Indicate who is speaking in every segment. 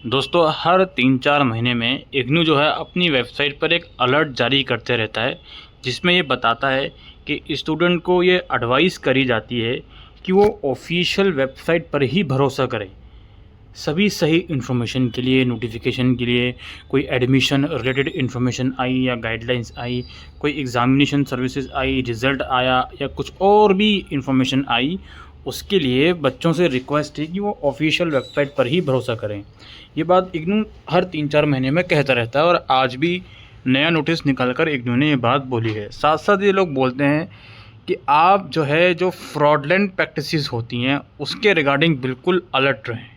Speaker 1: दोस्तों, हर 3-4 महीने में इग्नू जो है अपनी वेबसाइट पर एक अलर्ट जारी करते रहता है, जिसमें ये बताता है कि स्टूडेंट को ये एडवाइस करी जाती है कि वो ऑफ़िशियल वेबसाइट पर ही भरोसा करे। सभी सही इन्फॉर्मेशन के लिए, नोटिफ़िकेशन के लिए, कोई एडमिशन रिलेटेड इन्फॉर्मेशन आई या गाइडलाइंस आई, कोई एग्ज़ामिनेशन सर्विसेज आई, रिज़ल्ट आया या कुछ और भी इन्फॉर्मेशन आई, उसके लिए बच्चों से रिक्वेस्ट है कि वो ऑफ़िशियल वेबसाइट पर ही भरोसा करें। ये बात इग्नू हर 3-4 महीने में कहता रहता है और आज भी नया नोटिस निकाल कर इग्नू ने ये बात बोली है। साथ-साथ ये लोग बोलते हैं कि आप जो फ्रॉडलेंट प्रैक्टिसेस होती हैं, उसके रिगार्डिंग बिल्कुल अलर्ट रहें।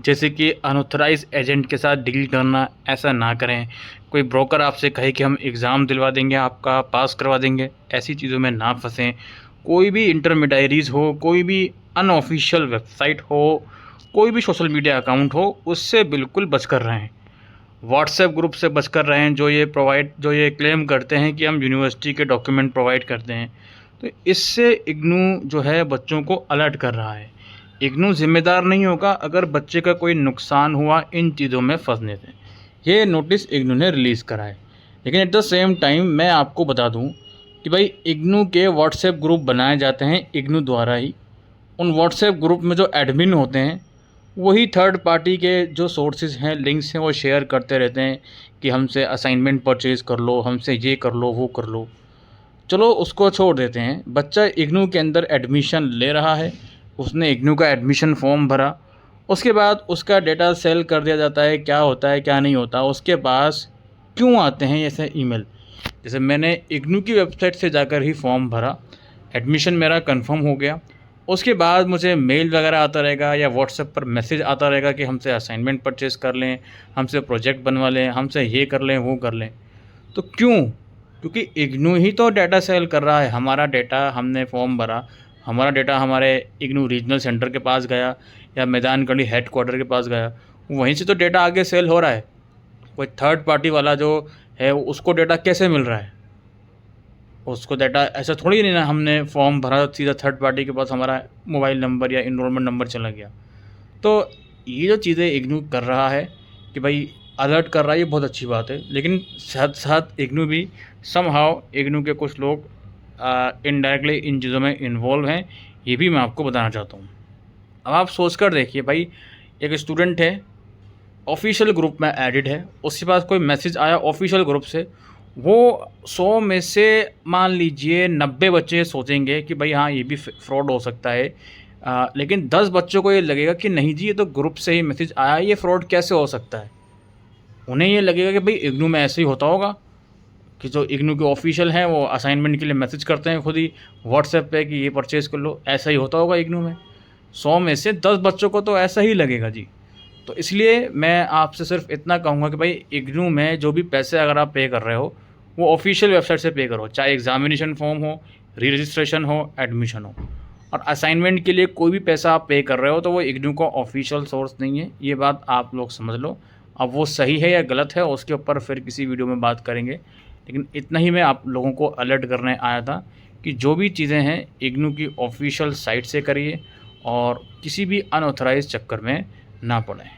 Speaker 1: जैसे कि अनऑथराइज़ एजेंट के साथ डील करना, ऐसा ना करें। कोई ब्रोकर आपसे कहे कि हम एग्ज़ाम दिलवा देंगे, आपका पास करवा देंगे, ऐसी चीज़ों में ना फँसें। कोई भी इंटरमीडियरीज़ हो, कोई भी अनऑफ़िशियल वेबसाइट हो, कोई भी सोशल मीडिया अकाउंट हो, उससे बिल्कुल बचकर रहें। व्हाट्सएप ग्रुप से बचकर रहें जो ये क्लेम करते हैं कि हम यूनिवर्सिटी के डॉक्यूमेंट प्रोवाइड करते हैं। तो इससे इग्नू जो है बच्चों को अलर्ट कर रहा है। इग्नू ज़िम्मेदार नहीं होगा अगर बच्चे का कोई नुकसान हुआ इन चीज़ों में फंसने से। ये नोटिस इग्नू ने रिलीज़ करा है। लेकिन एट द सेम टाइम मैं आपको बता दूं कि भाई इग्नू के व्हाट्सएप ग्रुप बनाए जाते हैं इग्नू द्वारा ही। उन व्हाट्सएप ग्रुप में जो एडमिन होते हैं वही थर्ड पार्टी के जो सोर्सेज हैं, लिंक्स हैं, वो शेयर करते रहते हैं कि हमसे असाइनमेंट परचेज़ कर लो, हमसे ये कर लो, वो कर लो। चलो उसको छोड़ देते हैं। बच्चा इग्नू के अंदर एडमिशन ले रहा है, उसने इग्नू का एडमिशन फॉर्म भरा, उसके बाद उसका डेटा सेल कर दिया जाता है। क्या होता है क्या नहीं होता, उसके पास क्यों आते हैं ऐसे ईमेल। जैसे मैंने इग्नू की वेबसाइट से जाकर ही फॉर्म भरा, एडमिशन मेरा कंफर्म हो गया, उसके बाद मुझे मेल वगैरह आता रहेगा या व्हाट्सएप पर मैसेज आता रहेगा कि हमसे असाइनमेंट परचेज़ कर लें, हमसे प्रोजेक्ट बनवा लें, हमसे ये कर लें, वो कर लें। तो क्यों? क्योंकि इग्नू ही तो डाटा सेल कर रहा है। हमारा डेटा, हमने फॉर्म भरा, हमारा डेटा हमारे इग्नू रीजनल सेंटर के पास गया या मैदान गढ़ी हेडक्वार्टर के पास गया, वहीं से तो डेटा आगे सेल हो रहा है। कोई थर्ड पार्टी वाला जो है उसको डेटा कैसे मिल रहा है? उसको डाटा ऐसा थोड़ी नहीं ना, हमने फॉर्म भरा सीधा थर्ड पार्टी के पास हमारा मोबाइल नंबर या इनरोलमेंट नंबर चला गया। तो ये जो चीज़ें इग्नू कर रहा है कि भाई अलर्ट कर रहा है, ये बहुत अच्छी बात है। लेकिन साथ साथ इग्नू भी समहाउ इग्नू के कुछ लोग इनडायरेक्टली इन चीज़ों में इन्वॉल्व हैं, ये भी मैं आपको बताना चाहता हूँ। अब आप सोच कर देखिए भाई, एक स्टूडेंट है, ऑफिशियल ग्रुप में एडिड है, उसके पास कोई मैसेज आया ऑफिशियल ग्रुप से, वो 100 में से मान लीजिए 90 बच्चे सोचेंगे कि भाई हाँ ये भी फ्रॉड हो सकता है। लेकिन 10 बच्चों को ये लगेगा कि नहीं जी, ये तो ग्रुप से ही मैसेज आया, ये फ्रॉड कैसे हो सकता है। उन्हें ये लगेगा कि भाई इग्नू में ऐसे ही होता होगा कि जो इग्नू के ऑफिशियल हैं वो असाइनमेंट के लिए मैसेज करते हैं खुद ही व्हाट्सएप पे कि ये परचेज़ कर लो, ऐसा ही होता होगा इग्नू में। 100 में से 10 बच्चों को तो ऐसा ही लगेगा जी। तो इसलिए मैं आपसे सिर्फ इतना कहूँगा कि भाई इग्नू में जो भी पैसे अगर आप पे कर रहे हो, वो ऑफिशियल वेबसाइट से पे करो, चाहे एग्ज़ामिनेशन फॉर्म हो, री रजिस्ट्रेशन हो, एडमिशन हो। और असाइनमेंट के लिए कोई भी पैसा आप पे कर रहे हो तो वो इग्नू का ऑफिशियल सोर्स नहीं है, ये बात आप लोग समझ लो। अब वो सही है या गलत है उसके ऊपर फिर किसी वीडियो में बात करेंगे, लेकिन इतना ही मैं आप लोगों को अलर्ट करने आया था कि जो भी चीज़ें हैं इग्नू की ऑफिशियल साइट से करिए और किसी भी अनऑथराइज़ चक्कर में ना पड़ें।